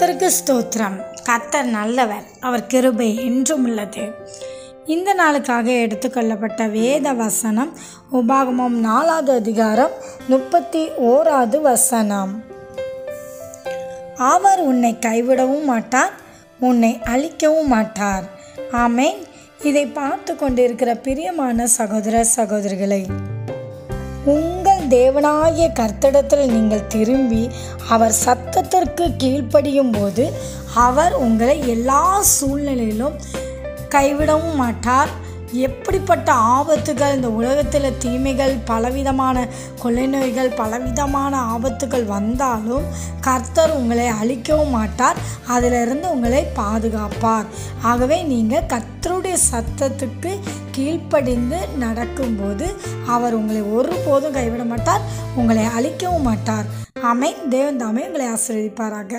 கர்த்தருக்கு ஸ்தோத்திரம். கர்த்தர் நல்லவர், அவர் கிருபை என்றும் உள்ளது. இந்த நாளுக்காக எடுத்துக்கொள்ளப்பட்ட வேத வசனம் உபாகமம் 4வது அதிகாரம் 31வது வசனம். அவர் உன்னை கைவிடவும் மாட்டார், உன்னை அழிக்கவும் மாட்டார். ஆமென். இதை பார்த்து கொண்டிருக்கிற பிரியமான சகோதர சகோதரிகளை, உங்கள் தேவனாகிய கர்த்தரிடத்தில் நீங்கள் திரும்பி அவர் சத்தத்திற்கு கீழ்ப்படியும் போது அவர் உங்களை எல்லா சூழ்நிலையிலும் கைவிடவும் மாட்டார். எப்படிப்பட்ட ஆபத்துகள் இந்த உலகத்தில், தீமைகள், பலவிதமான கொள்ளை நோய்கள், பலவிதமான ஆபத்துகள் வந்தாலும் கர்த்தர் உங்களை அழிக்கவும் மாட்டார், அதிலிருந்து உங்களை பாதுகாப்பார். ஆகவே நீங்கள் கர்த்தருடைய சத்தத்துக்கு கீழ்ப்படிந்து நடக்கும்போது அவர் உங்களை ஒருபோதும் கைவிட மாட்டார், உங்களை அழிக்கவும் மாட்டார். ஆமென். தேவன் தாமே உங்களை ஆசீர்வதிப்பாராக.